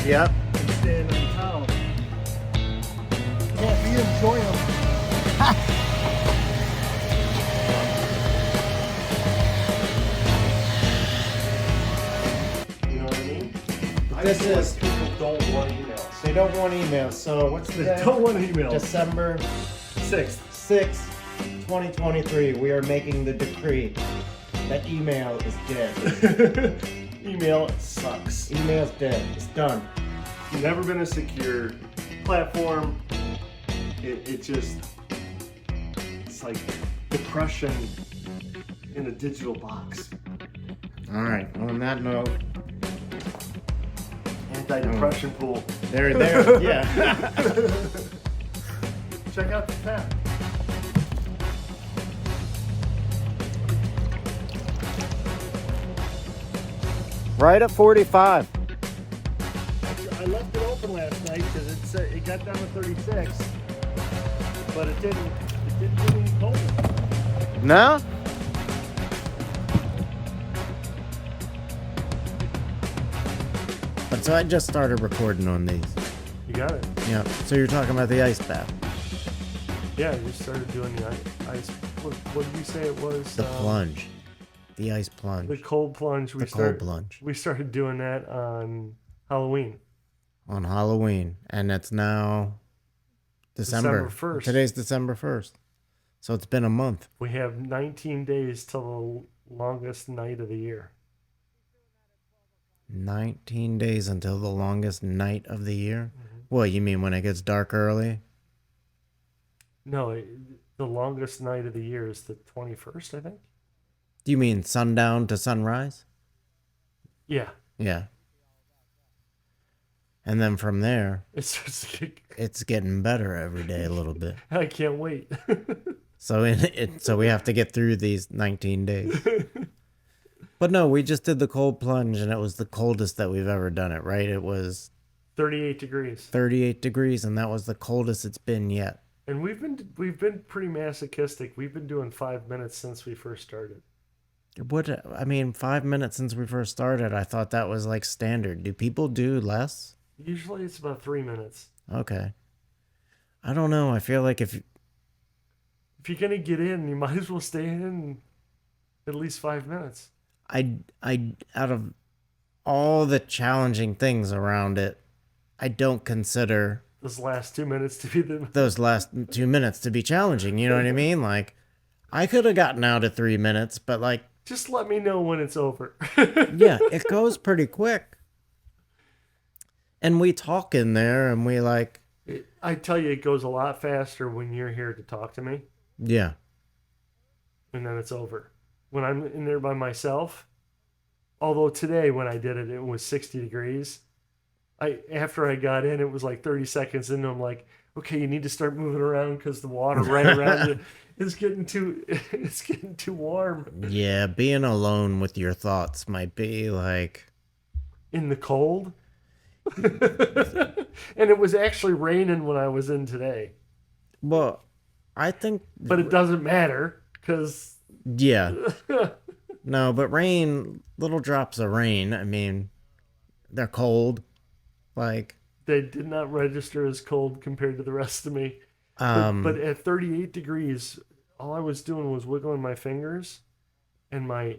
Yep. and staying in town. Yeah, we enjoy them. You know what I mean? This feel is- like people don't want emails. They don't want emails. So what's the They day? don't want emails. December 6th. 6th, 2023. We are making the decree that email is dead. Email sucks. Email's dead. It's done. Never been a secure platform. It's like depression in a digital box. All right. On that note, Anti-depression pool. there. Yeah. Check out the tap. Right at 45. I left it open last night because it got down to 36, but it didn't get any colder. No? But so I just started recording on these. You got it. Yeah. So you're talking about the ice bath. Yeah, you started doing the ice. What did you say it was? The plunge. The ice plunge. The cold plunge. cold plunge. We started doing that on Halloween. On Halloween. And it's now December 1st. Today's December 1st. So it's been a month. We have 19 days till the longest night of the year. 19 days until the longest night of the year? Mm-hmm. What, you mean when it gets dark early? No, the longest night of the year is the 21st, I think. Do you mean sundown to sunrise? Yeah. Yeah. And then from there, It's just like, it's getting better every day a little bit. I can't wait. So we have to get through these 19 days. But no, we just did the cold plunge and it was the coldest that we've ever done it, right? It was 38 degrees. 38 degrees and that was the coldest it's been yet. And we've been pretty masochistic. We've been doing 5 minutes since we first started. 5 minutes since we first started, I thought that was like standard. Do people do less? Usually it's about 3 minutes. Okay. I don't know. I feel like if you're gonna get in, you might as well stay in at least 5 minutes. I out of all the challenging things around it, I don't consider Those last 2 minutes to be the those last 2 minutes to be challenging. You know what I mean? Like, I could have gotten out of 3 minutes, but like, just let me know when it's over. yeah, it goes pretty quick. And we talk in there and we like, I tell you, it goes a lot faster when you're here to talk to me, yeah. and then it's over. When I'm in there by myself, although today when I did it, it was 60 degrees. After I got in, it was like 30 seconds in, and I'm like, okay, you need to start moving around because the water right around you is getting too warm. Yeah, being alone with your thoughts might be like In the cold. And it was actually raining when I was in today. well, I think But it doesn't matter because yeah. No, but rain, little drops of rain, I mean, they're cold. Like, they did not register as cold compared to the rest of me. But at 38 degrees, all I was doing was wiggling my fingers, and my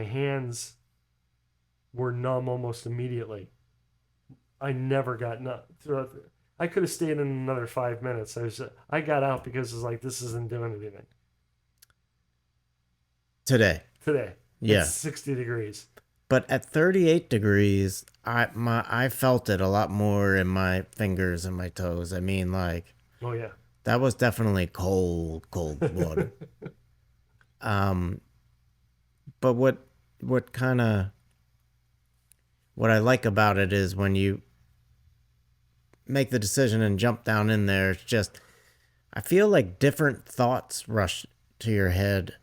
hands were numb almost immediately. I never got numb. I could have stayed in another 5 minutes. I got out because it's like, this isn't doing anything. today. Yeah. It's 60 degrees. But at 38 degrees, I felt it a lot more in my fingers and my toes. I mean, like, Oh yeah. that was definitely cold water. But what I like about it is when you make the decision and jump down in there, it's just, I feel like different thoughts rush to your head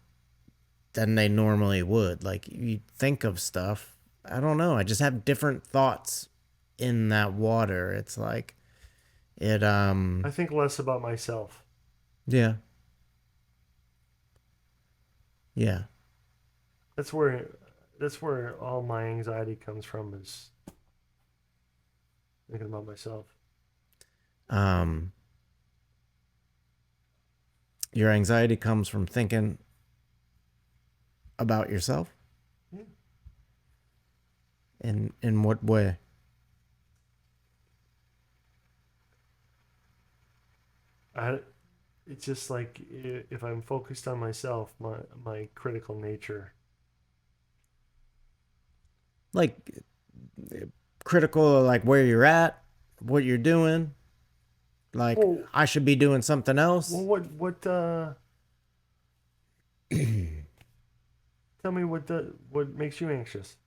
than they normally would. Like, you think of stuff, I don't know, I just have different thoughts in that water. It's like it I think less about myself. yeah. Yeah. That's where all my anxiety comes from, is thinking about myself. Um, your anxiety comes from thinking about yourself. Yeah. In what way? I, it's just like if I'm focused on myself, my critical nature. Like critical of like where you're at, what you're doing. Like Well, I should be doing something well, else. what? Tell me what makes you anxious.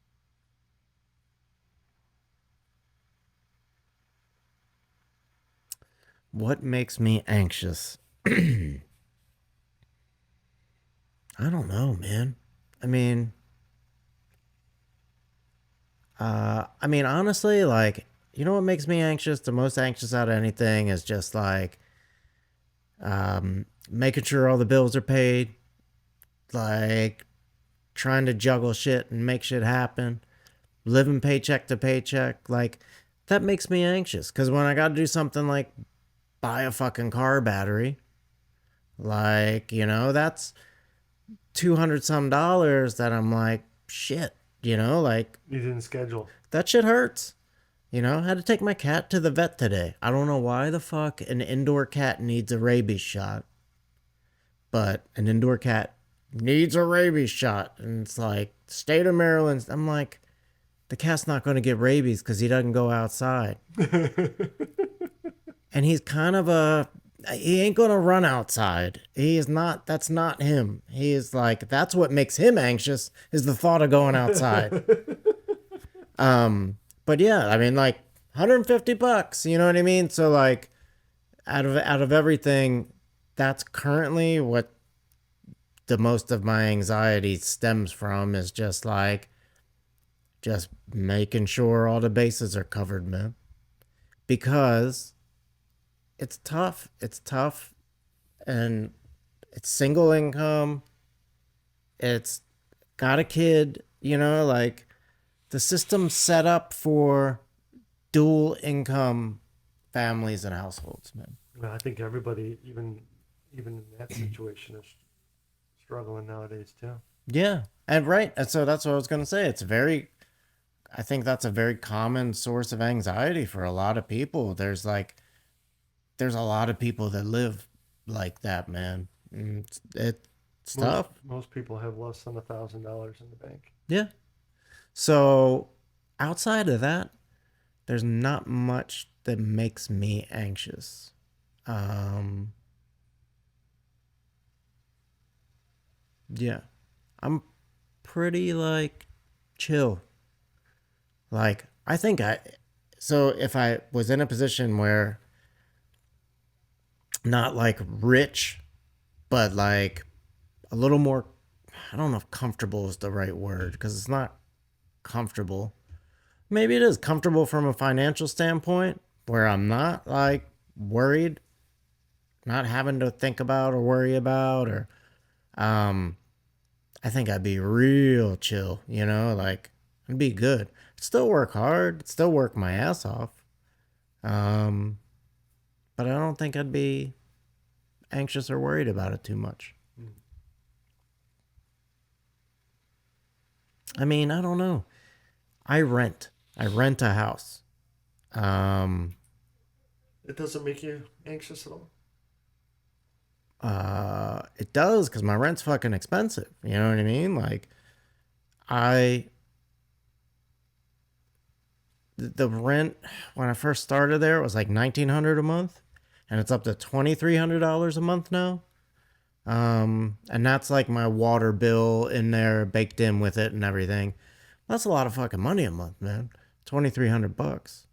What makes me anxious? I don't know, man. I mean, honestly, like, you know what makes me anxious? The most anxious out of anything is just like making sure all the bills are paid, like trying to juggle shit and make shit happen, living paycheck to paycheck. Like, that makes me anxious because when I got to do something like buy a fucking car battery, like, that's 200 some dollars that I'm like, shit, like You didn't schedule. that shit hurts. I had to take my cat to the vet today. I don't know why the fuck an indoor cat needs a rabies shot, but an indoor cat needs a rabies shot. And it's like, state of Maryland. I'm like, the cat's not going to get rabies because he doesn't go outside. And he's kind of he ain't going to run outside. He is not, that's not him. He is like, that's what makes him anxious is the thought of going outside. But yeah, I mean, like, $150, you know what I mean? So like, out of everything, that's currently what the most of my anxiety stems from is just making sure all the bases are covered, man. Because it's tough. It's tough, and it's single income. It's got a kid, like the system's set up for dual income families and households, man. Well, I think everybody, even in that situation, is struggling nowadays too. Yeah. And right. And so that's what I was going to say. I think that's a very common source of anxiety for a lot of people. There's a lot of people that live like that, man. It's Most tough. most people have less than $1,000 in the bank. Yeah. So outside of that, there's not much that makes me anxious. Um, yeah. I'm pretty like chill. Like, I think so if I was in a position where not like rich, but like a little more, I don't know if comfortable is the right word because it's not comfortable. Maybe it is comfortable from a financial standpoint where I'm not like worried, not having to think about or worry about, or, um, I think I'd be real chill, like it'd be good. I'd still work hard, still work my ass off. Um, but I don't think I'd be anxious or worried about it too much. Mm. I mean, I don't know. I rent. I rent a house. Um, It doesn't make you anxious at all. it does because my rent's fucking expensive. You know what I mean? Like, I the rent when I first started there it was like 1,900 a month, and it's up to $2,300 a month now. And that's like my water bill in there baked in with it and everything. That's a lot of fucking money a month, man. $2,300.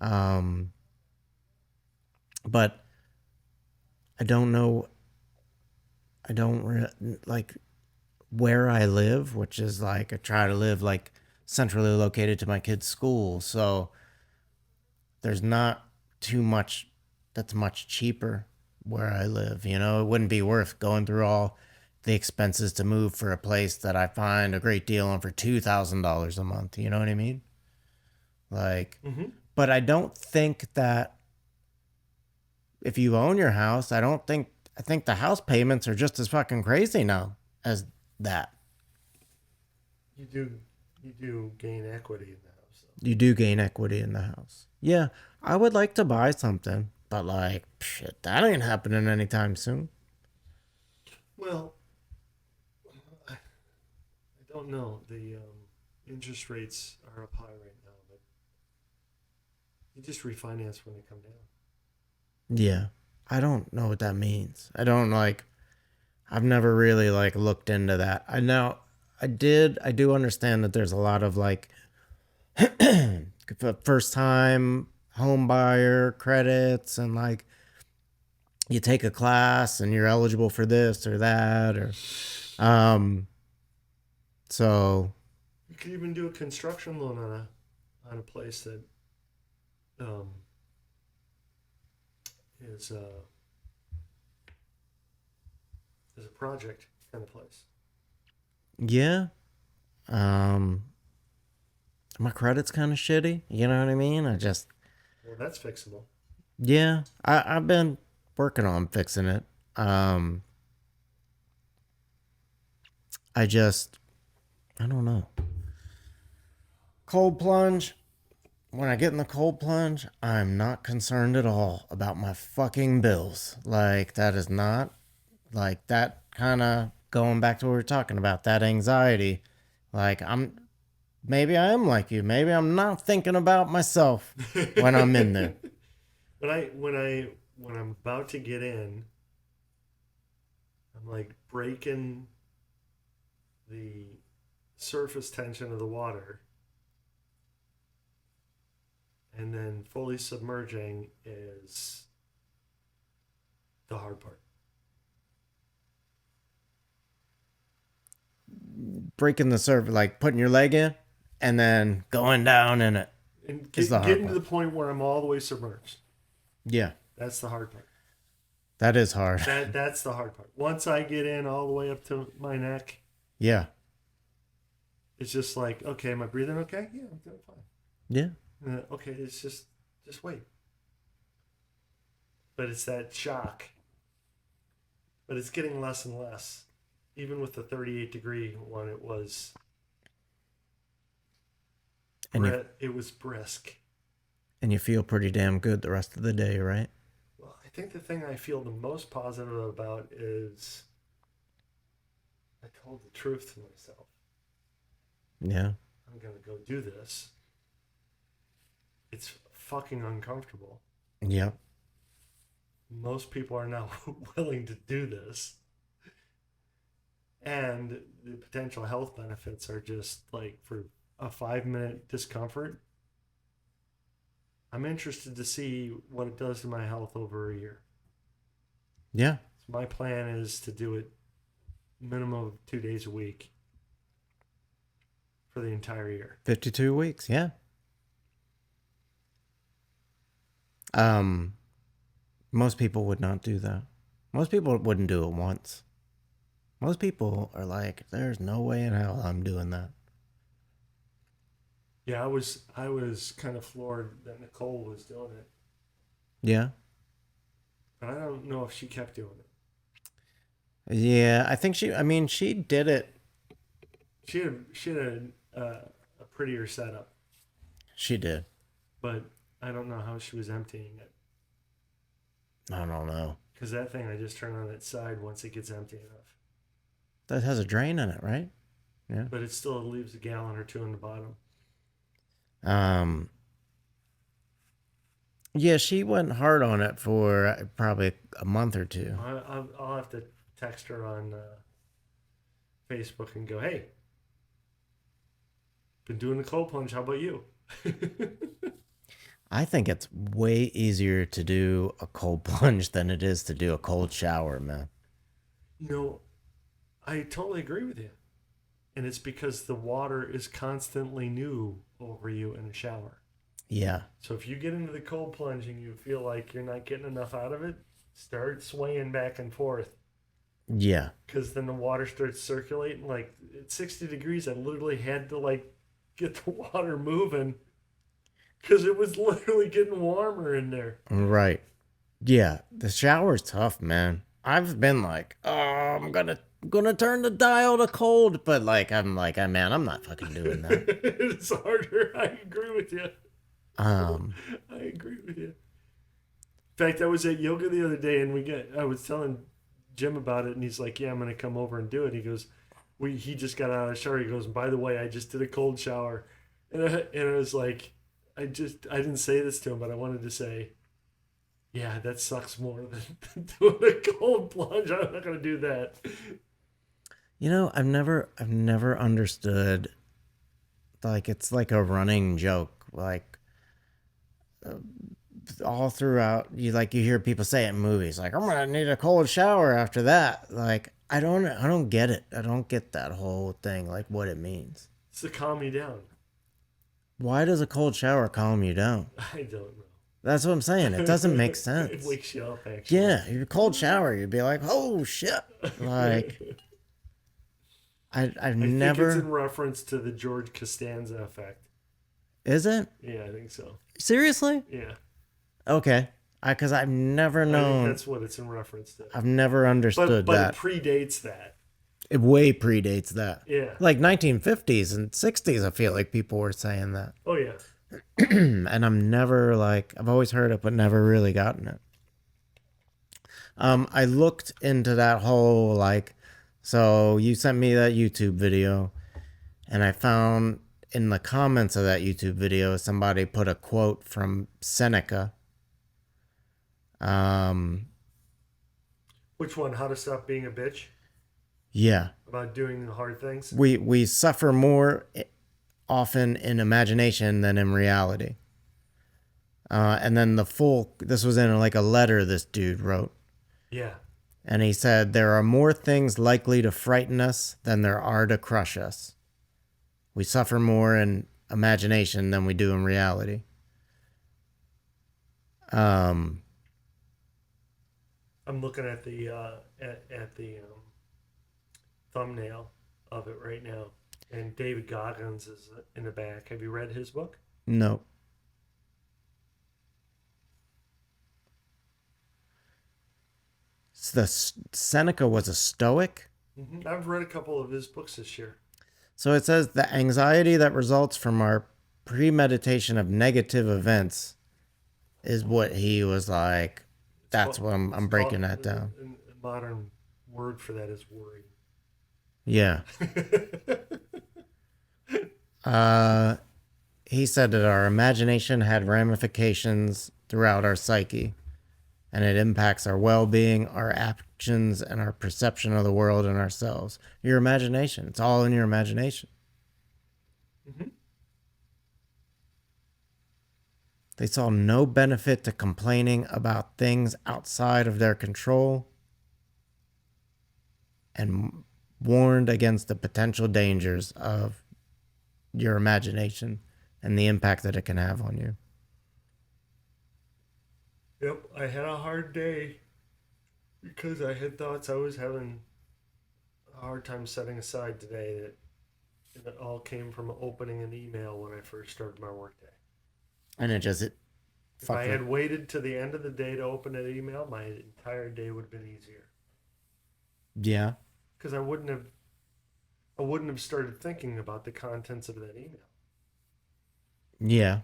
Um, but I don't know. I don't like where I live, which is like I try to live like centrally located to my kids' school. So there's not too much that's much cheaper where I live. It wouldn't be worth going through all the expenses to move for a place that I find a great deal on for $2,000 a month. You know what I mean? Like, Mm-hmm. But I don't think that if you own your house, I think the house payments are just as fucking crazy now as that. You do you do gain equity in the house though. You do gain equity in the house. Yeah, I would like to buy something, but like, shit, that ain't happening anytime soon. Well, I don't know. The interest rates are up high right now, but you just refinance when they come down. Yeah, I don't know what that means. I don't like, I've never really like looked into that. I do understand that there's a lot of like first time home buyer credits and like you take a class and you're eligible for this or that or um so You could even do a construction loan on a place that um, is is a project kind of place. yeah. Um my credit's kind of shitty, you know what I mean? I just Well, that's fixable. yeah, I've been working on fixing it. Um I just I don't know. Cold plunge. When I get in the cold plunge, I'm not concerned at all about my fucking bills. Like that is not like that kind of going back to what we were talking about, that anxiety. Like I'm maybe I am like you. Maybe I'm not thinking about myself when I'm in there. When I'm about to get in, I'm like breaking the surface tension of the water, and then fully submerging is the hard part. Breaking the surface, like putting your leg in and then going down in it And is the hard getting to part. the point where I'm all the way submerged. Yeah, That's the hard part. that is hard. That's the hard part. Once I get in all the way up to my neck, Yeah, it's just like, okay, am I breathing okay? Yeah, I'm doing fine. yeah, Okay, it's just wait. But it's that shock. But it's getting less and less. Even with the 38-degree one, and it was brisk. you feel pretty damn good the rest of the day, right? Well, I think the thing I feel the most positive about is I told the truth to myself. Yeah, I'm gonna go do this. It's fucking uncomfortable. yeah. Most people are now willing to do this. And the potential health benefits are just like for a 5 minute discomfort. I'm interested to see what it does to my health over a year. Yeah. So my plan is to do it minimum of 2 days a week for the entire year. 52 weeks, yeah. Um most people would not do that. Most people wouldn't do it once. Most people are like, there's no way in hell I'm doing that. Yeah, I was kind of floored that Nicole was doing it, Yeah. but I don't know if she kept doing it. Yeah, I think I mean, she did it. She had a prettier setup, She did. but I don't know how she was emptying it I don't know. because that thing I just turn on its side once it gets empty enough, That has a drain in it, right? Yeah. but it still leaves a gallon or two in the bottom. Um, yeah, she went hard on it for probably a month or two. I'll have to text her on Facebook and go, hey, been doing the cold plunge. How about you? I think it's way easier to do a cold plunge than it is to do a cold shower, man. No, I totally agree with you. And it's because the water is constantly new over you in a shower. Yeah. So if you get into the cold plunge and you feel like you're not getting enough out of it, start swaying back and forth. Yeah. Because then the water starts circulating. Like at 60 degrees, I literally had to like get the water moving. because it was literally getting warmer in there. Right. Yeah, the shower's tough, man. I've been like, oh, I'm gonna turn the dial to cold, but like I'm like, man, I'm not fucking doing that. It's harder. I agree with you. Um, I agree with you. In fact, I was at yoga the other day, and I was telling Jim about it, and he's like, "Yeah, I'm gonna come over and do it." He goes, he just got out of the shower. He goes, "By the way, I just did a cold shower," and I was like, I didn't say this to him, but I wanted to say, yeah, that sucks more than doing a cold plunge. I'm not gonna do that. I've never understood, like it's like a running joke, like all throughout you hear people say it in movies, like I'm gonna need a cold shower after that. Like I don't get it. I don't get that whole thing, like what it means. It's to calm you down. Why does a cold shower calm you down? I don't know. That's what I'm saying. It doesn't make It sense. wakes you up, actually. Yeah, your cold shower, you'd be like, oh shit. Like I've I think it's never. in reference to the George Costanza effect. Is it? Yeah, I think so. Seriously? Yeah, Okay. Because I've never I think known. that's what it's in reference to. I've never understood But it that. predates that. It way predates that. Yeah. Like 1950s and 60s, I feel like people were saying that. Oh yeah. And I'm never like, I've always heard it, but never really gotten it. I looked into that whole, like, so you sent me that YouTube video, and I found in the comments of that YouTube video, somebody put a quote from Seneca. Um, Which one? How to stop being a bitch? yeah, About doing hard things? we suffer more often in imagination than in reality. And then this was in like a letter this dude wrote. Yeah. And he said, there are more things likely to frighten us than there are to crush us. We suffer more in imagination than we do in reality. Um, I'm looking at the thumbnail of it right now, and David Goggins is in the back. Have you read his book? no. The Seneca was a Stoic. I've read a couple of his books this year. So it says the anxiety that results from our premeditation of negative events is what he was like. That's what I'm breaking that down. A modern word for that is worry. Yeah. He said that our imagination had ramifications throughout our psyche, and it impacts our well-being, our actions, and our perception of the world and ourselves. Your imagination. It's all in your imagination. Mm-hmm. They saw no benefit to complaining about things outside of their control and warned against the potential dangers of your imagination and the impact that it can have on you. Yep, I had a hard day because I had thoughts I was having a hard time setting aside today. That all came from opening an email when I first started my workday. And it just If I had waited to the end of the day to open that email, my entire day would have been easier. Yeah. Because I wouldn't have started thinking about the contents of that email. Yeah.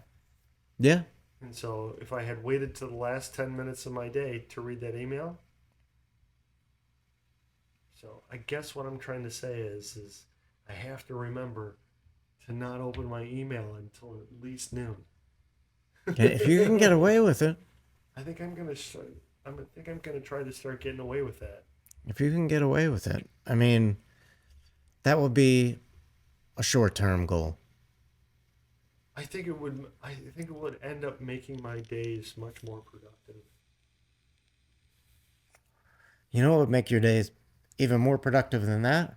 Yeah. And so if I had waited to the last 10 minutes of my day to read that email, so I guess what I'm trying to say is I have to remember to not open my email until at least noon. If you can get away with it. I think I'm gonna try to start getting away with that. If you can get away with it. I mean, that would be a short-term goal. I think it would end up making my days much more productive. You know what would make your days even more productive than that?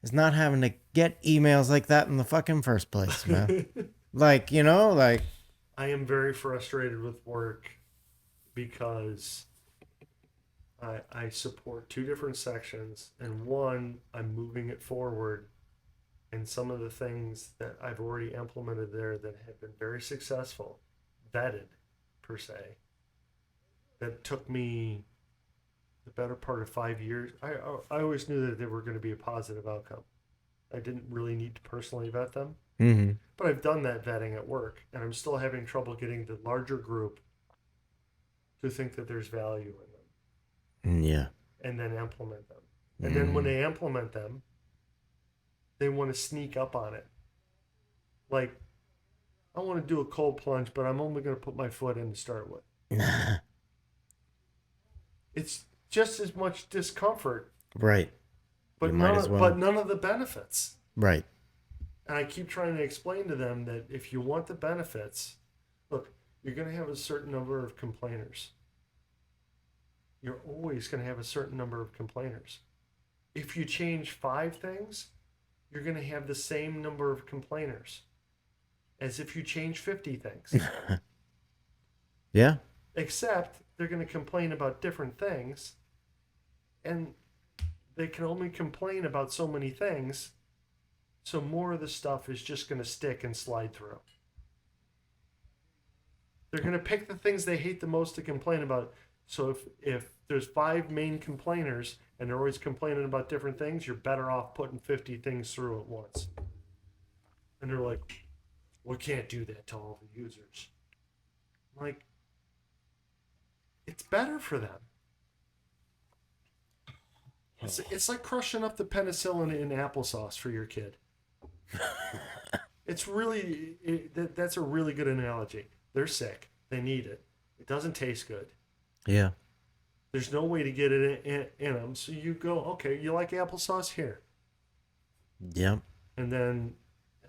Is not having to get emails like that in the fucking first place, man. like I am very frustrated with work because I support two different sections, and one, I'm moving it forward, and some of the things that I've already implemented there that have been very successful vetted per se. That took me the better part of 5 years. I always knew that they were going to be a positive outcome. I didn't really need to personally vet them, Mm-hmm. but I've done that vetting at work, and I'm still having trouble getting the larger group to think that there's value in them Yeah. and then implement them. And then when Mm. they implement them, they want to sneak up on it. Like, I want to do a cold plunge, but I'm only going to put my foot in to start with. It's just as much discomfort, Right. You might as but well. none of the benefits. Right. And I keep trying to explain to them that if you want the benefits, look, you're going to have a certain number of complainers. You're always going to have a certain number of complainers. If you change 5 things, you're going to have the same number of complainers as if you change 50 things. Yeah. Except they're going to complain about different things, and they can only complain about so many things, so more of the stuff is just going to stick and slide through. They're going to pick the things they hate the most to complain about. So if there's 5 main complainers and they're always complaining about different things, you're better off putting 50 things through at once. And they're like, we can't do that to all the users. I'm like, it's better for them. It's like crushing up the penicillin in applesauce for your kid. It's really, that's a really good analogy. They're sick. They need it. It doesn't taste good. Yeah. There's no way to get it in them. So you go, okay, you like applesauce? Here. Yep. And then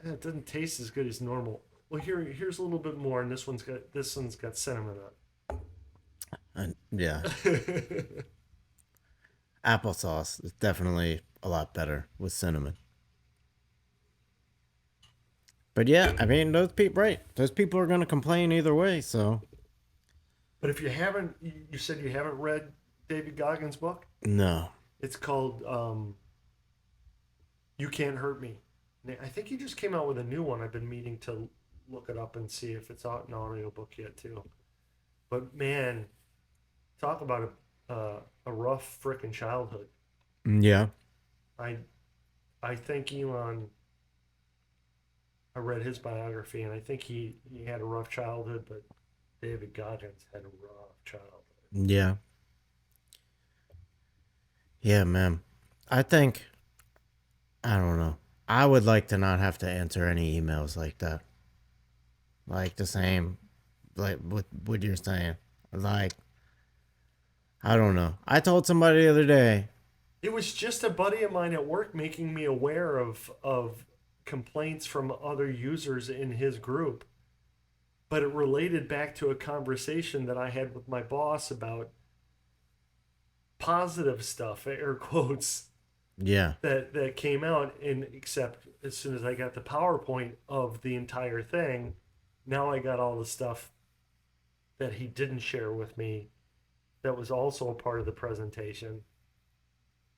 it doesn't taste as good as normal. Well, here's a little bit more, and this one's got cinnamon Yeah. on it. Applesauce is definitely a lot better with cinnamon. But yeah, I mean, those people, right? Those people are going to complain either way. So But if you haven't, you said you haven't read David Goggins' book. no. It's called "You Can't Hurt Me." I think he just came out with a new one. I've been meaning to look it up and see if it's out in audiobook yet too. But man, talk about a rough frickin' childhood. Yeah. I I think Elon. I read his biography, and I think he had a rough childhood, but David Goggins had a rough childhood. Yeah. Yeah, man. I think I don't know. I would like to not have to answer any emails like that. Like the same, like what you're saying. Like I don't know. I told somebody the other day. It was just a buddy of mine at work making me aware of complaints from other users in his group. But it related back to a conversation that I had with my boss about positive stuff, air quotes, Yeah. that came out. And except as soon as I got the PowerPoint of the entire thing, now I got all the stuff that he didn't share with me that was also a part of the presentation.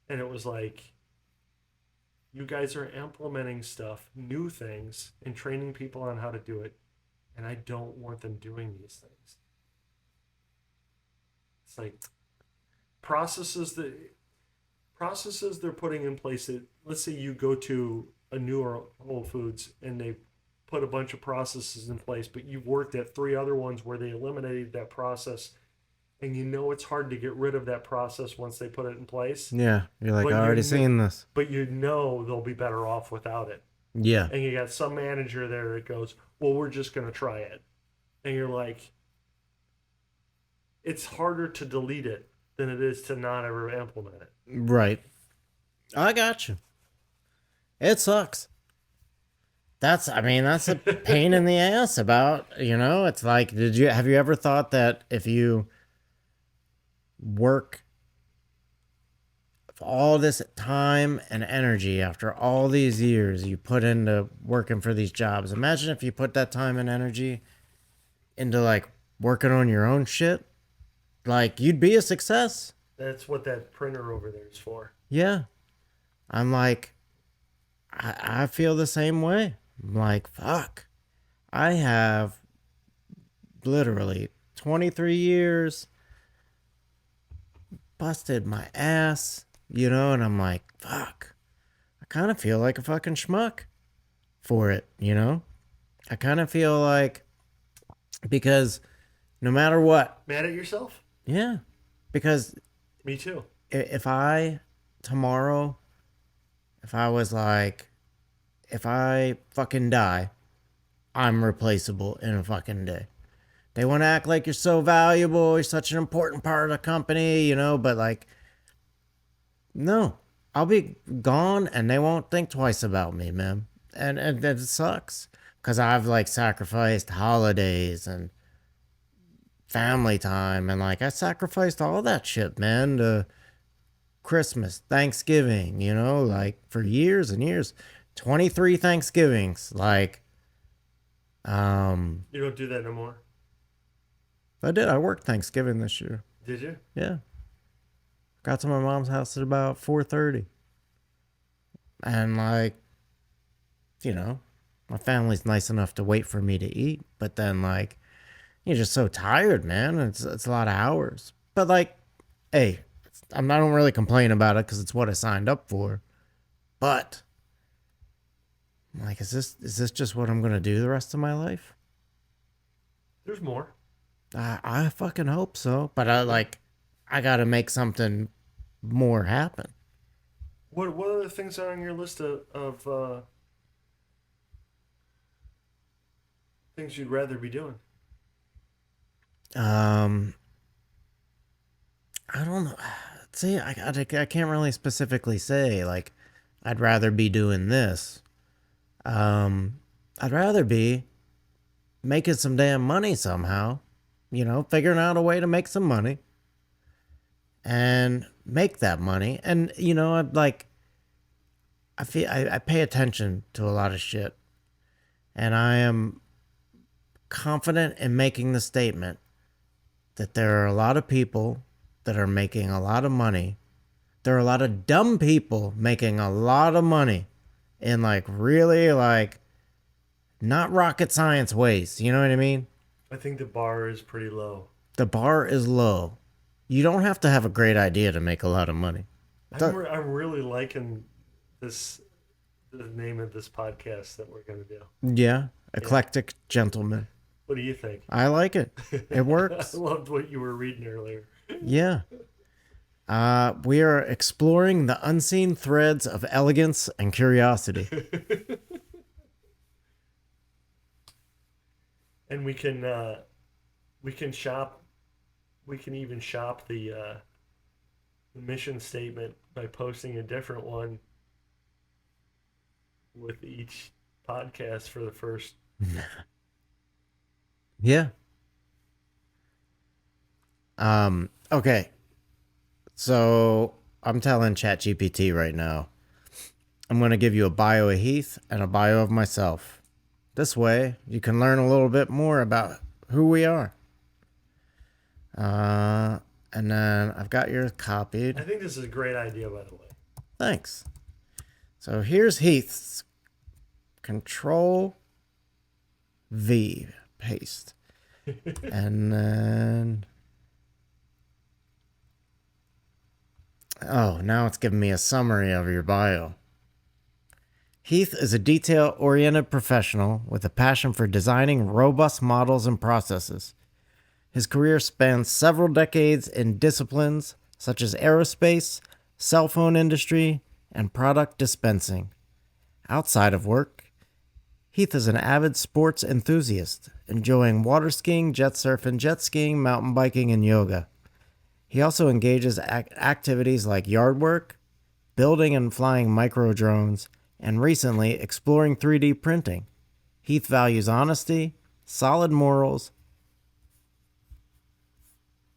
And it was like, you guys are implementing stuff, new things, and training people on how to do it. And I don't want them doing these things. It's like processes they're putting in place that, let's say you go to a newer Whole Foods and they put a bunch of processes in place, but you've worked at 3 other ones where they eliminated that process, and you know it's hard to get rid of that process once they put it in place. Yeah. You're like, But I already seen this. But you know they'll be better off without it. Yeah. And you got some manager there that goes, well, we're just going to try it. And you're like, it's harder to delete it than it is to not ever implement it. Right. I got you. It sucks. That's a pain in the ass about, it's like, have you ever thought that if you work all this time and energy after all these years you put into working for these jobs, imagine if you put that time and energy into like working on your own shit, like you'd be a success. That's what that printer over there is for. Yeah. I'm like, I feel the same way. I'm like, fuck. I have literally 23 years, busted my ass, and I'm like, fuck. I kind of feel like a fucking schmuck for it. I kind of feel like, because no matter what, Mad at yourself? yeah, because Me too. if I tomorrow, if I was like, if I fucking die, I'm replaceable in a fucking day. They want to act like you're so valuable, you're such an important part of the company, but like, no, I'll be gone and they won't think twice about me, man. And that sucks because I've like sacrificed holidays and family time, and like I sacrificed all that shit, man, to Christmas, Thanksgiving, like for years and years. 23 Thanksgivings. Like, You don't do that no more. I did. I worked Thanksgiving this year. Did you? Yeah. Got to my mom's house at about 4:30. And like, my family's nice enough to wait for me to eat, but then like you're just so tired, man. It's a lot of hours. But like, hey, I don't really complain about it because it's what I signed up for. But I'm like, is this just what I'm gonna do the rest of my life? There's more. I fucking hope so. But I gotta make something more happen. What other things are on your list of things you'd rather be doing? Um, I don't know. See, I can't really specifically say like I'd rather be doing this. I'd rather be making some damn money somehow. Figuring out a way to make some money and make that money. And I'd like I pay attention to a lot of shit, and I am confident in making the statement that there are a lot of people that are making a lot of money. There are a lot of dumb people making a lot of money in like really like not rocket science ways. You know what I mean? I think the bar is pretty low. The bar is low. You don't have to have a great idea to make a lot of money. I'm really liking the name of this podcast that we're going to do. Yeah. Eclectic Gentleman. What do you think? I like it. It works. I loved what you were reading earlier. Yeah. We are exploring the unseen threads of elegance and curiosity. And we can shop. We can even shop the mission statement by posting a different one with each podcast for the first. Yeah. Okay. So I'm telling ChatGPT right now, I'm going to give you a bio of Heath and a bio of myself. This way, you can learn a little bit more about who we are. And then I've got yours copied. I think this is a great idea, by the way. Thanks. So here's Heath's. Control V, paste. And then... Oh, now it's giving me a summary of your bio. Heath is a detail-oriented professional with a passion for designing robust models and processes. His career spans several decades in disciplines such as aerospace, cell phone industry, and product dispensing. Outside of work, Heath is an avid sports enthusiast, enjoying water skiing, jet surfing, jet skiing, mountain biking, and yoga. He also engages activities like yard work, building and flying micro drones, and recently exploring 3D printing. Heath values honesty, solid morals,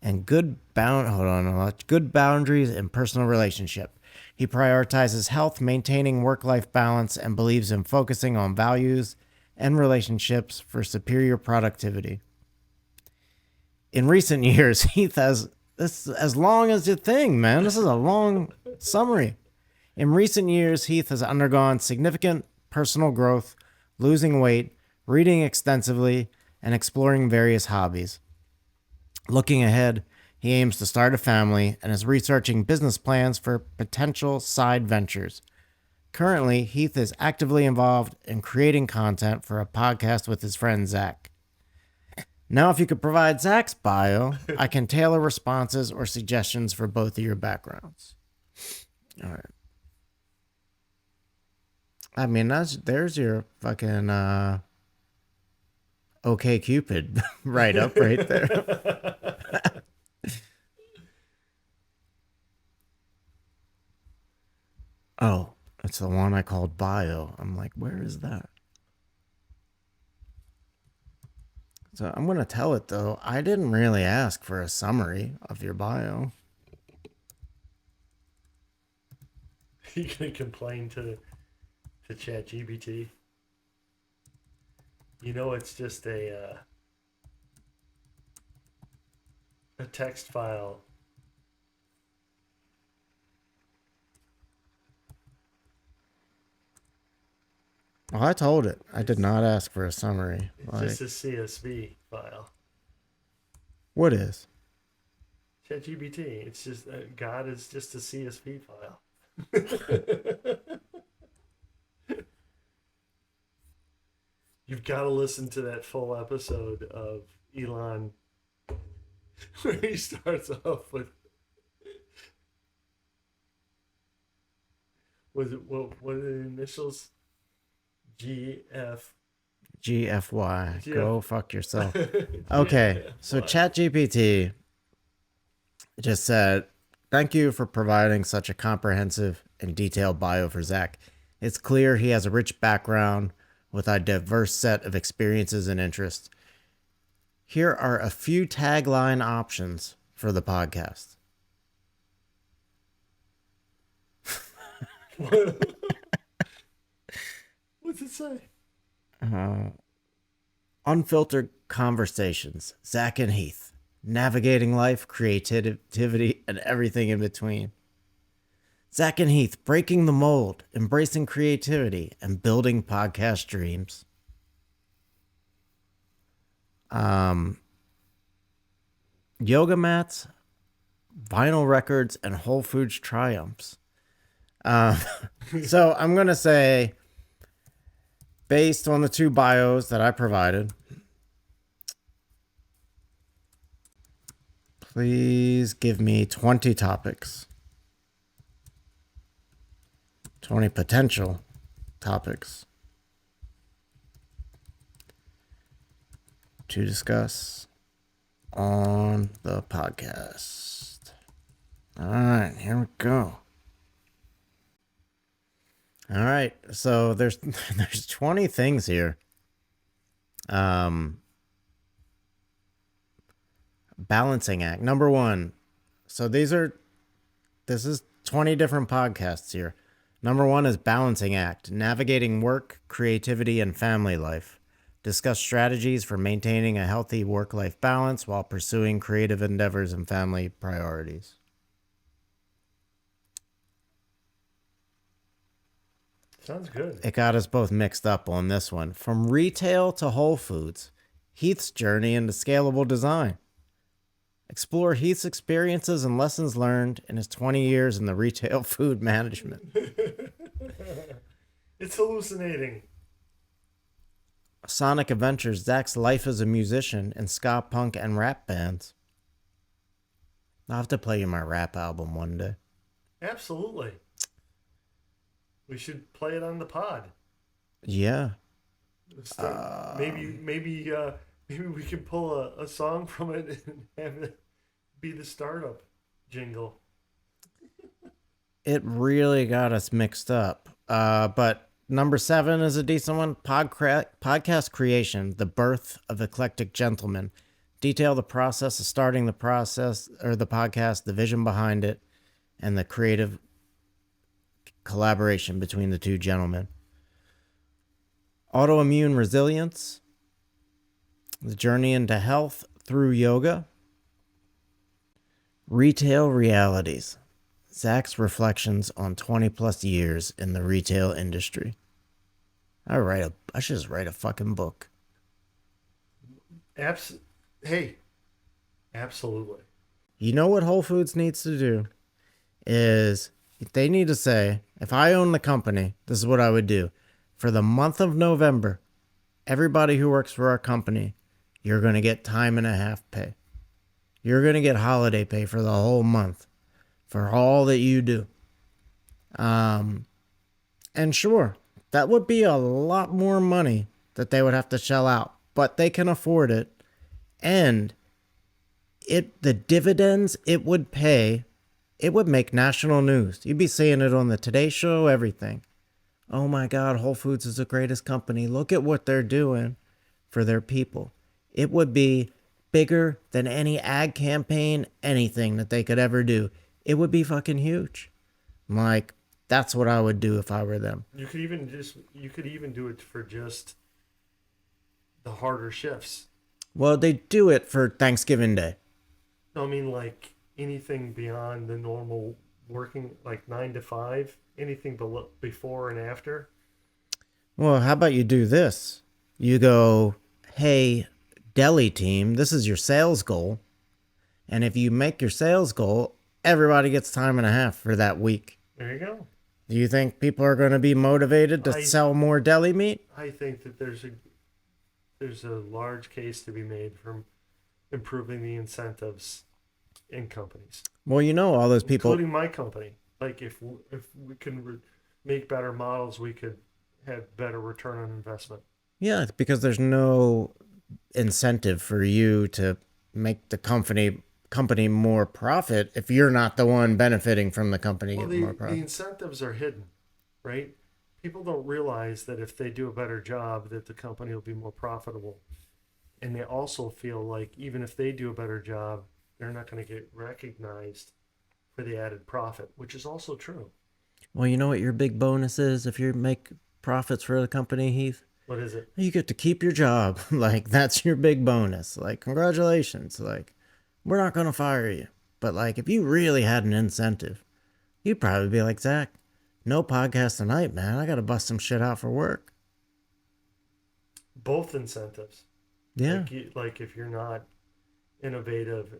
and good boundaries in personal relationship. He prioritizes health, maintaining work-life balance, and believes in focusing on values and relationships for superior productivity. In recent years, Heath has this as long as your thing, man. This is a long summary. In recent years, Heath has undergone significant personal growth, losing weight, reading extensively, and exploring various hobbies. Looking ahead, he aims to start a family and is researching business plans for potential side ventures. Currently, Heath is actively involved in creating content for a podcast with his friend Zach. Now, if you could provide Zach's bio, I can tailor responses or suggestions for both of your backgrounds. All right. I mean, there's your fucking OK Cupid right up right there. Oh, it's the one I called bio. I'm like, where is that? So I'm going to tell it though. I didn't really ask for a summary of your bio. You can complain to ChatGPT. You know, it's just a text file. Well, I told it. I did not ask for a summary. It's just a CSV file. What is? ChatGPT. It's just God is just a CSV file. You've got to listen to that full episode of Elon where he starts off with what are the initials? GFY. Go fuck yourself. Okay, so ChatGPT just said, "Thank you for providing such a comprehensive and detailed bio for Zach. It's clear he has a rich background with a diverse set of experiences and interests. Here are a few tagline options for the podcast." What's it say? Unfiltered conversations. Zach and Heath. Navigating life, creativity, and everything in between. Zach and Heath. Breaking the mold, embracing creativity, and building podcast dreams. Yoga mats, vinyl records, and Whole Foods triumphs. So I'm going to say, based on the two bios that I provided, please give me 20 topics. 20 potential topics to discuss on the podcast. All right, here we go. All right, so there's 20 things here. Balancing act. Number 1. So this is 20 different podcasts here. Number 1 is balancing act, navigating work, creativity, and family life. Discuss strategies for maintaining a healthy work-life balance while pursuing creative endeavors and family priorities. Sounds good. It got us both mixed up on this one. From retail to Whole Foods, Heath's journey into scalable design. Explore Heath's experiences and lessons learned in his 20 years in the retail food management. It's hallucinating. Sonic Adventures, Zach's life as a musician in ska, punk, and rap bands. I'll have to play you my rap album one day. Absolutely. We should play it on the pod. Yeah. Maybe we can pull a song from it and have it be the startup jingle. It really got us mixed up. But number 7 is a decent one. Podcast creation, the birth of Eclectic Gentlemen. Detail the process of starting the process or the podcast, the vision behind it, and the creative collaboration between the two gentlemen. Autoimmune resilience, the journey into health through yoga. Retail realities, Zach's reflections on 20 plus years in the retail industry. I should just write a fucking book. Abs- hey, absolutely. You know what Whole Foods needs to do is they need to say, if I own the company, this is what I would do. For the month of November, everybody who works for our company, you're going to get time and a half pay. You're going to get holiday pay for the whole month for all that you do. And sure, that would be a lot more money that they would have to shell out, but they can afford it. And the dividends it would pay, it would make national news. You'd be seeing it on the Today Show, everything. Oh my God, Whole Foods is the greatest company. Look at what they're doing for their people. It would be bigger than any ad campaign, anything that they could ever do. It would be fucking huge. Like, that's what I would do if I were them. You could even do it for just the harder shifts. Well, they do it for Thanksgiving Day. No, I mean like anything beyond the normal working, like 9 to 5, anything before and after. Well, how about you do this? You go, hey, deli team, this is your sales goal. And if you make your sales goal, everybody gets time and a half for that week. There you go. Do you think people are going to be motivated to I sell more deli meat? I think that there's a large case to be made from improving the incentives in companies, Well, you know, all those people. including my company. Like if we can make better models, we could have better return on investment. Yeah, it's because there's no incentive for you to make the company more profit if you're not the one benefiting from the company Well, getting more the profit. incentives are hidden, right? People don't realize that if they do a better job, that the company will be more profitable, and they also feel like even if they do a better job, they're not going to get recognized for the added profit, which is also true. Well, you know what your big bonus is if you make profits for the company, Heath? What is it? You get to keep your job. Like, that's your big bonus. Like, congratulations. Like, we're not going to fire you. But, like, if you really had an incentive, you'd probably be like, Zach, no podcast tonight, man. I got to bust some shit out for work. Both incentives. Yeah. Like if you're not innovative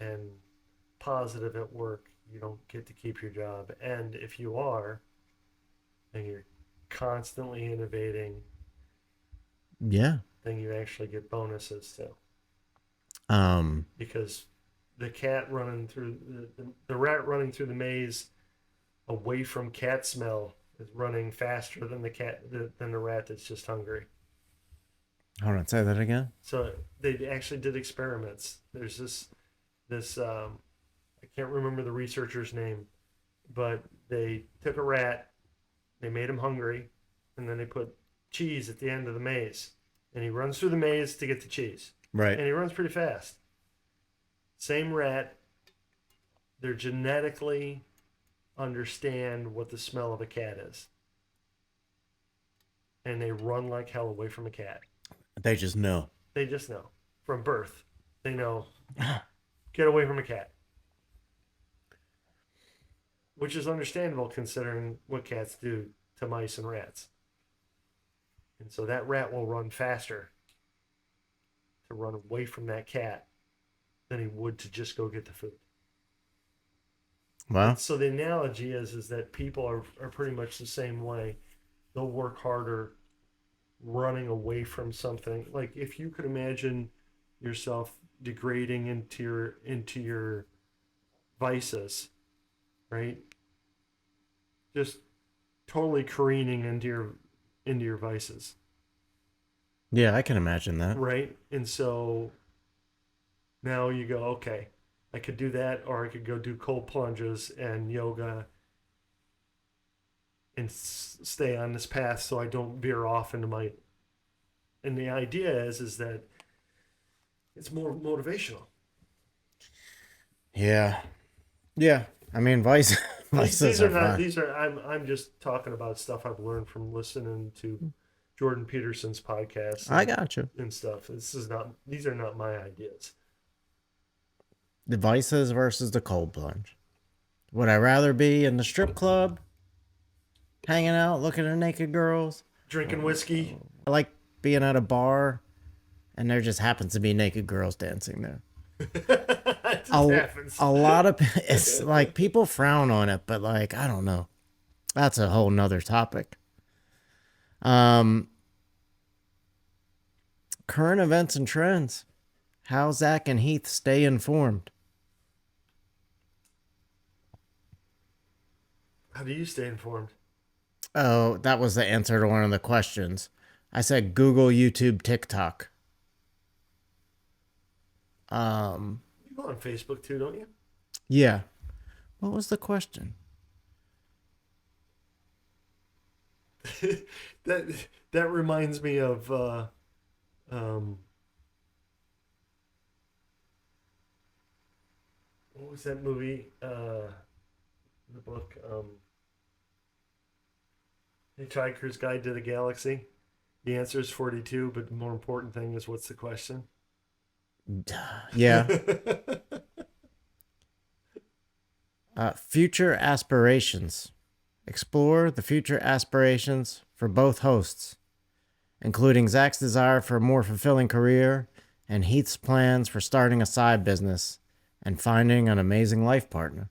and positive at work, you don't get to keep your job. And if you are, and you're constantly innovating, Yeah. then you actually get bonuses too. Um, Because the cat running through the rat running through the maze away from cat smell is running faster than than the rat that's just hungry. Hold on, say that again. So they actually did experiments. There's this I can't remember the researcher's name, but they took a rat, they made him hungry, and then they put cheese at the end of the maze, and he runs through the maze to get the cheese, Right. and he runs pretty fast. Same rat, they're genetically understand what the smell of a cat is, and they run like hell away from a cat. They just know. They just know from birth. They know get away from a cat, which is understandable considering what cats do to mice and rats. And so that rat will run faster to run away from that cat than he would to just go get the food. Well, And so the analogy is that people are pretty much the same way. They'll work harder running away from something. Like if you could imagine yourself degrading into your vices, right? Just totally careening into your vices, yeah, I can imagine that. right? And so now you go, okay, I could do that, or I could go do cold plunges and yoga and stay on this path so I don't veer off into my. And the idea is that it's more motivational. Yeah. Yeah. I mean, vices These are are not. fun. These are. I'm just talking about stuff I've learned from listening to Jordan Peterson's podcast I got you. and stuff. This is not. These are not my ideas. The vices versus the cold plunge. Would I rather be in the strip club, hanging out, looking at naked girls? Drinking whiskey. I like being at a bar and there just happens to be naked girls dancing there. It just A, happens. a lot of it's like people frown on it, but like I don't know. That's a whole nother topic. Um, Current events and trends. How Zach and Heath stay informed. How do you stay informed? Oh, that was the answer to one of the questions. I said Google, YouTube, TikTok. Um, You go on Facebook too, don't you? yeah. What was the question? that that reminds me of um, what was that movie? The book, Hitchhiker's Guide to the Galaxy. The answer is 42, but the more important thing is what's the question? Yeah. Future aspirations. Explore the future aspirations for both hosts, including Zach's desire for a more fulfilling career and Heath's plans for starting a side business and finding an amazing life partner.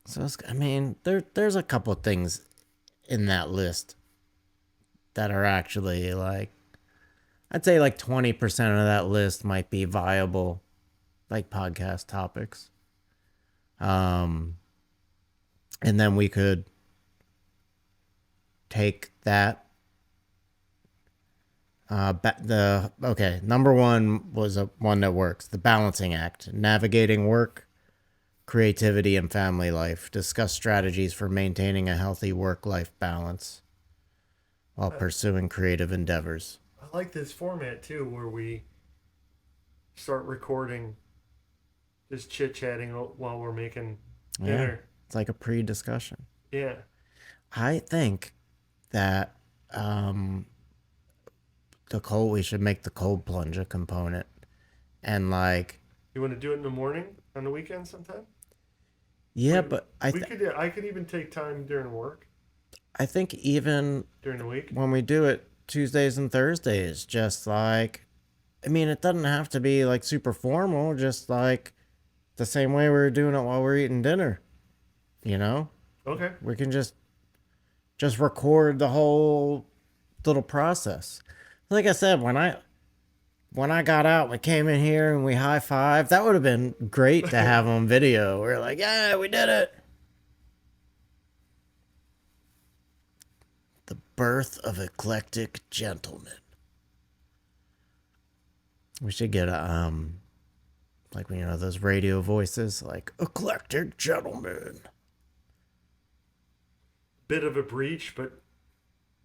So, I mean, there's a couple of things in that list that are actually like, I'd say like 20% of that list might be viable, like podcast topics. And then we could take that. Number one was one that works. The balancing act, navigating work, creativity, and family life. Discuss strategies for maintaining a healthy work-life balance while pursuing creative endeavors. I like this format too, where we start recording, just chit chatting while we're making dinner. Yeah, it's like a pre-discussion. Yeah. I think that we should make the cold plunge a component, and like You want to do it in the morning on the weekend sometime? yeah, We, but I could even take time during work I think even during the week. when we do it Tuesdays and Thursdays, just like, I mean, it doesn't have to be like super formal, just like the same way we were doing it while we're eating dinner. You know, Okay. we can just record the whole little process. Like I said, when I got out, we came in here and we high fived. That would have been great to have on video. We're like, yeah, we did it. The birth of Eclectic Gentlemen. We should get a like, you know, those radio voices like Eclectic Gentlemen. Bit of a breach, but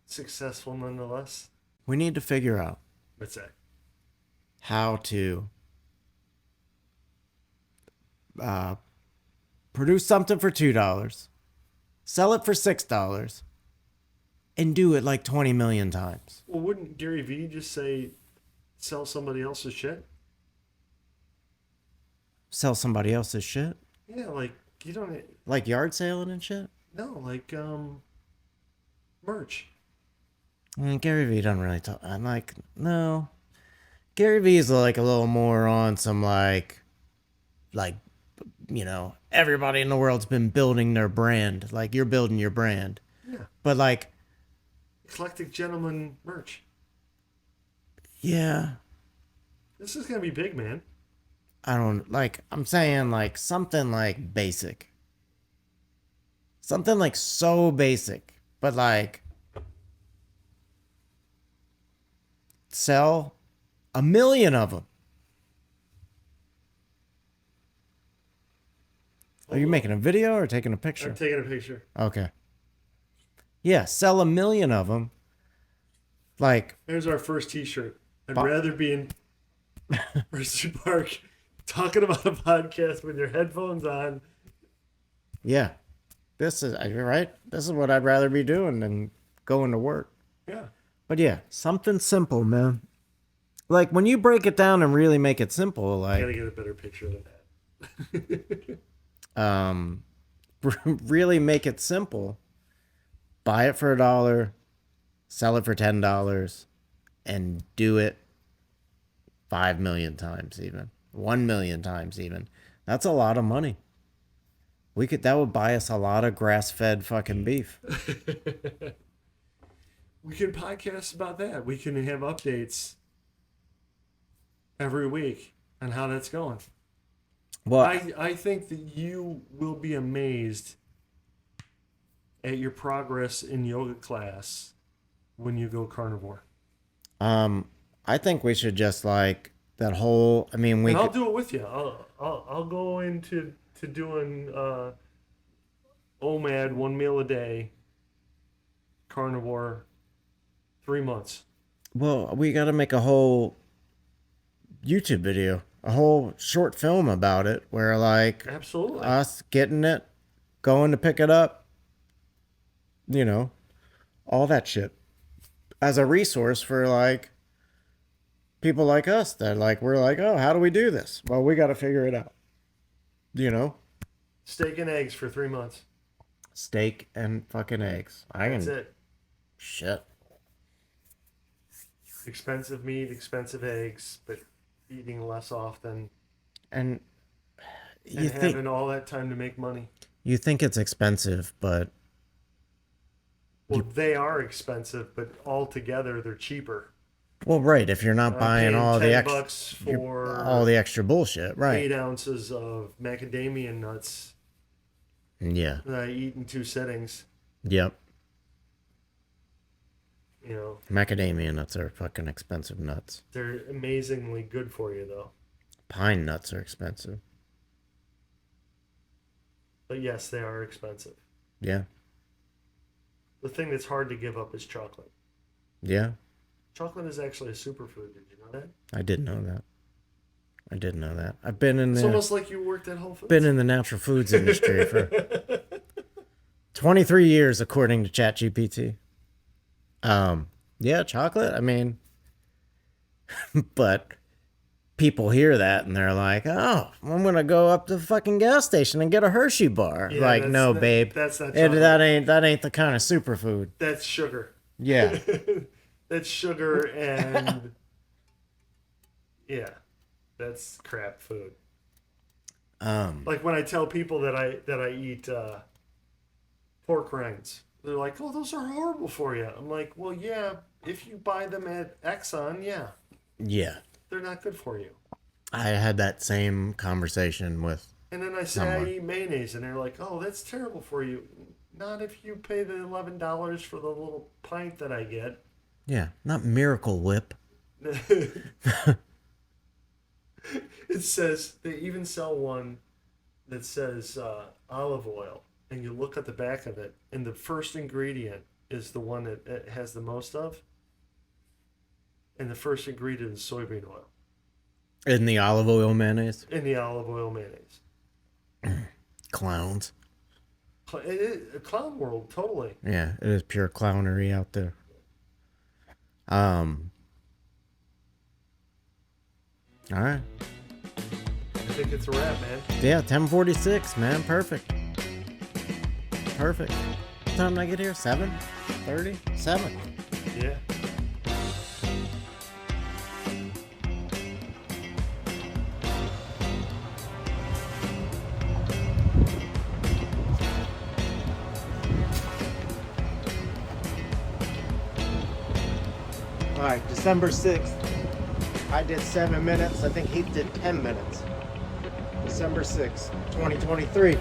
successful nonetheless. We need to figure out What's that? how to produce something for $2, sell it for $6, and do it like 20 million times. Well, wouldn't Gary Vee just say, sell somebody else's shit? Sell somebody else's shit? Yeah, like you don't. Like yard selling and shit? No, like merch. I mean, Gary Vee doesn't really talk. I'm like, no. Gary Vee's like a little more on some like, you know, everybody in the world's been building their brand. Like, you're building your brand. Yeah. But like, Eclectic Gentleman merch. yeah, This is gonna be big, man. I don't like, I'm saying like something like basic. Something like so basic, but like sell 1 million of them. Are you making a video or taking a picture? I'm taking a picture. Okay. Yeah, sell 1 million of them. Like, There's our first T-shirt. I'd rather be in Mercy Park talking about a podcast with your headphones on. yeah, this is right. This is what I'd rather be doing than going to work. Yeah. But yeah, something simple, man. Like when you break it down and really make it simple, I gotta like get a better picture than that. really make it simple. buy it for $1, sell it for $10, and do it 5 million times, even 1 million times, even. That's a lot of money. That would buy us a lot of grass-fed fucking beef. We can podcast about that. We can have updates every week on how that's going. Well, I think that you will be amazed at your progress in yoga class when you go carnivore. I think we should just like that whole. I mean, and I'll do it with you. I'll go into doing OMAD 1 meal a day, carnivore, 3 months. Well, we got to make a whole YouTube video, a whole short film about it, where like absolutely us getting it, going to pick it up, you know, all that shit as a resource for like people like us that like we're like, oh, how do we do this? Well, we got to figure it out. You know, steak and eggs for 3 months. Steak and fucking eggs. That's it. Shit. Expensive meat, expensive eggs, but eating less often. And having all that time to make money. You think it's expensive, but they are expensive, but altogether they're cheaper. Well, right. If you're not buying all the extra bullshit, right? 8 ounces of macadamia nuts. Yeah. That I eat in 2 sittings. Yep. You know. Macadamia nuts are fucking expensive nuts. They're amazingly good for you, though. Pine nuts are expensive. But yes, they are expensive. Yeah. The thing that's hard to give up is chocolate. Yeah. Chocolate is actually a superfood. Did you know that? I didn't know that. I've been in It's almost like you worked at Whole Foods. Been in the natural foods industry for 23 years, according to ChatGPT. Yeah, chocolate. I mean, but people hear that and they're like, "Oh, I'm gonna go up to the fucking gas station and get a Hershey bar." Yeah, like, no, babe, that's not that ain't the kind of superfood. That's sugar. Yeah, that's sugar and yeah, that's crap food. Like when I tell people that I eat pork rinds, they're like, "Oh, those are horrible for you." I'm like, "Well, yeah, if you buy them at Exxon, yeah." Yeah. They're not good for you. I had that same conversation with And then I say I eat mayonnaise, and they're like, "Oh, that's terrible for you." Not if you pay the $11 for the little pint that I get. Yeah, not Miracle Whip. It says, they even sell one that says olive oil, and you look at the back of it, and the first ingredient is the one that it has the most of, and the first ingredient is soybean oil. In the olive oil mayonnaise? In the olive oil mayonnaise. Clowns. It is a clown world, totally. Yeah, it is pure clownery out there. All right. I think it's a wrap, man. Yeah, 10:46, man. Perfect. What time did I get here? 7:30? 7. Yeah. All right, December 6th. I did 7 minutes. I think he did 10 minutes. December 6th, 2023.